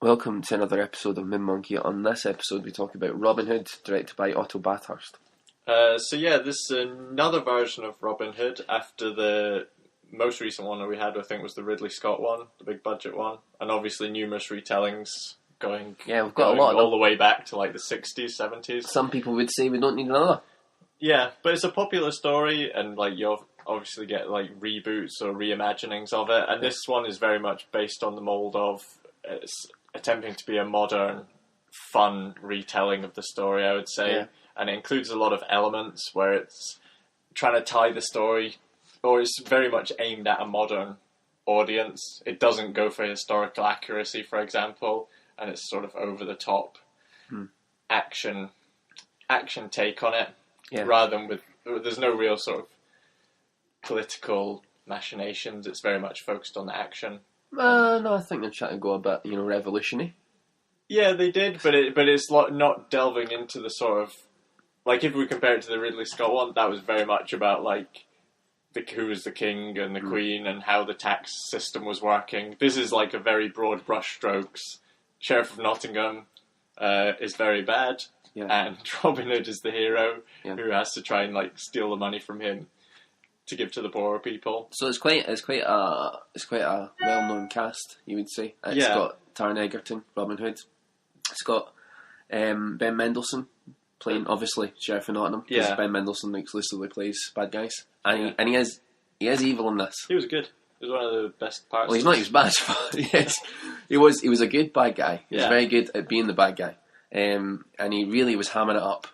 Welcome to another episode of Moon Monkey. On this episode, we talk about Robin Hood, directed by Otto Bathurst. This is another version of Robin Hood after the most recent one that we had, I think, was the Ridley Scott one, the big budget one, and obviously numerous retellings going. Yeah, we've got a lot of all the way back to like the 60s, 70s. Some people would say we don't need another. Yeah, but it's a popular story, and like you'll obviously get like reboots or reimaginings of it, and this one is very much based on the mold of it's attempting to be a modern, fun retelling of the story, I would say. Yeah. And it includes a lot of elements where it's trying to tie the story, or it's very much aimed at a modern audience. It doesn't go for historical accuracy, for example, and it's sort of over the top action take on it, rather than there's no real sort of political machinations. It's very much focused on the action. No, I think they're trying to go a bit, revolutionary. Yeah, they did, but it's not delving into the sort of, like, if we compare it to the Ridley Scott one, that was very much about, like, who was the king and the queen and how the tax system was working. This is, like, a very broad brushstrokes. Sheriff of Nottingham is very bad, and Robin Hood is the hero who has to try and, like, steal the money from him to give to the poorer people. So it's quite a well-known cast, you would say. It's got Taron Egerton, Robin Hood. It's got Ben Mendelsohn playing, obviously, Sheriff of Nottingham, because Ben Mendelsohn exclusively plays bad guys, and he is evil in this. He was good. He was one of the best parts. Well, he's not his bad, but yes, he was a good bad guy. He was very good at being the bad guy. And he really was hamming it up.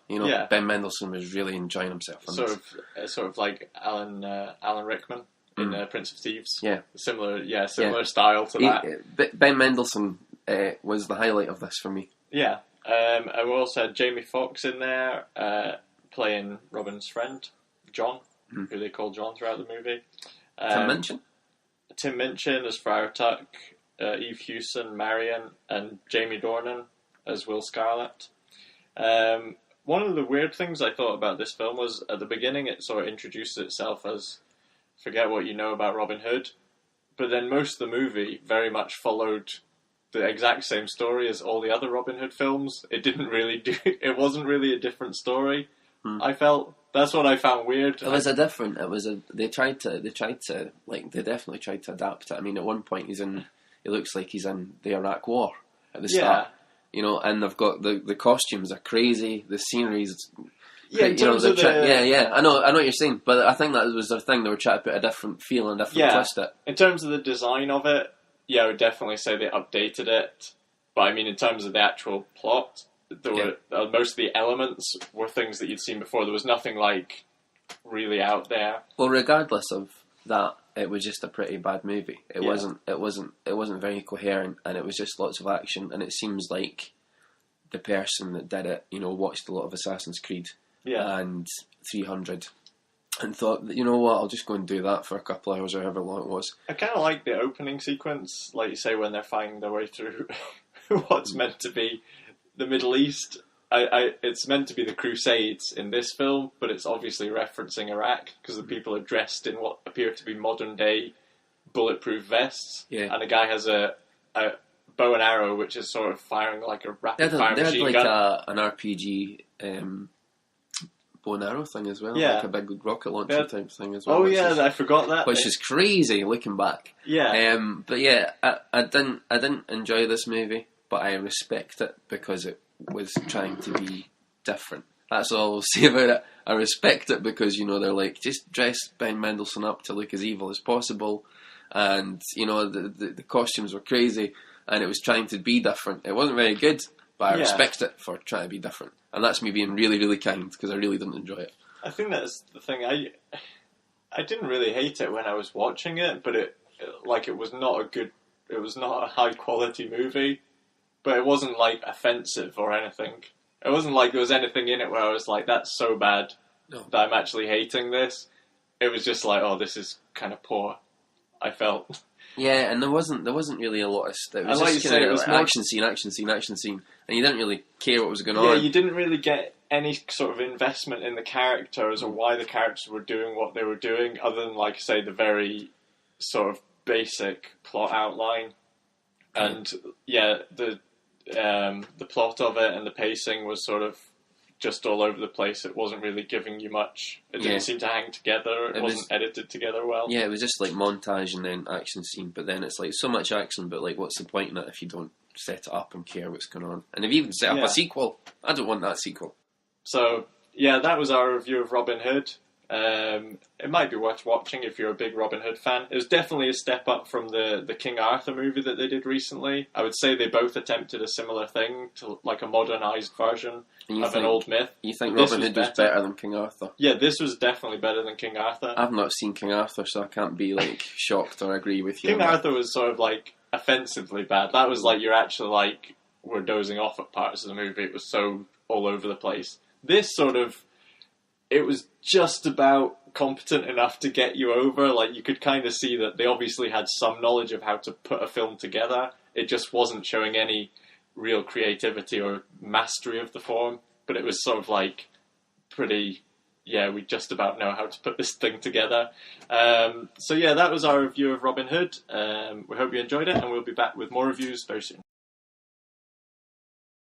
Ben Mendelsohn was really enjoying himself. Sort of like Alan Rickman in Prince of Thieves. Yeah, similar style to that. Ben Mendelsohn was the highlight of this for me. Yeah, and we also had Jamie Foxx in there playing Robin's friend, John, who they call John throughout the movie. Tim Minchin as Friar Tuck, Eve Hewson, Marion, and Jamie Dornan as Will Scarlet. One of the weird things I thought about this film was at the beginning it sort of introduced itself as forget what you know about Robin Hood, but then most of the movie very much followed the exact same story as all the other Robin Hood films. It wasn't really a different story. I felt that's what I found weird. They definitely tried to adapt it. I mean, at one point it looks like he's in the Iraq War at the start. And they've got the costumes are crazy, the scenery's I know what you're saying, but I think that was their thing. They were trying to put a different feel and a different twist it. In terms of the design of it, I would definitely say they updated it. But I mean, in terms of the actual plot, most of the elements were things that you'd seen before. There was nothing like really out there. Well, regardless of that, it was just a pretty bad movie. It wasn't very coherent, and it was just lots of action. And it seems like the person that did it, watched a lot of Assassin's Creed and 300, and thought, you know what, I'll just go and do that for a couple of hours or however long it was. I kind of like the opening sequence, like you say, when they're finding their way through what's meant to be the Middle East. It's meant to be the Crusades in this film, but it's obviously referencing Iraq because the people are dressed in what appear to be modern day bulletproof vests, and the guy has a bow and arrow which is sort of firing like a rapid fire machine gun. An RPG bow and arrow thing as well, like a big rocket launcher type thing as well. I forgot that, which is crazy looking back. I didn't enjoy this movie, but I respect it because it was trying to be different. That's all I'll say about it. I respect it because, they're like, just dress Ben Mendelsohn up to look as evil as possible, and, the costumes were crazy, and it was trying to be different. It wasn't very good, but I respect it for trying to be different. And that's me being really, really kind, because I really didn't enjoy it. I think that's the thing. I didn't really hate it when I was watching it, but it was not a high quality movie. But it wasn't, like, offensive or anything. It wasn't like there was anything in it where I was like, that's so bad that I'm actually hating this. It was just like, oh, this is kind of poor, I felt. Yeah, and there wasn't really a lot of stuff. It was just kind of action scene, and you didn't really care what was going on. Yeah, you didn't really get any sort of investment in the characters or why the characters were doing what they were doing, other than, like, say, the very sort of basic plot outline. And yeah, the plot of it and the pacing was sort of just all over the place. It wasn't really giving you much. It didn't seem to hang together. It wasn't edited together well. Yeah, it was just like montage and then action scene. But then it's like so much action, but like what's the point in it if you don't set it up and care what's going on? And if you even set up a sequel, I don't want that sequel. So yeah, that was our review of Robin Hood. It might be worth watching if you're a big Robin Hood fan. It was definitely a step up from the King Arthur movie that they did recently. I would say they both attempted a similar thing, to like a modernised version of an old myth. You think Robin Hood was better than King Arthur? Yeah, this was definitely better than King Arthur. I've not seen King Arthur, so I can't be like shocked or agree with you. King Arthur was sort of like offensively bad. That was like you're actually like were dozing off at parts of the movie. It was so all over the place. This sort of, it was just about competent enough to get you over. Like, you could kind of see that they obviously had some knowledge of how to put a film together. It just wasn't showing any real creativity or mastery of the form. But it was sort of like pretty, we just about know how to put this thing together. So yeah, that was our review of Robin Hood. We hope you enjoyed it, and we'll be back with more reviews very soon.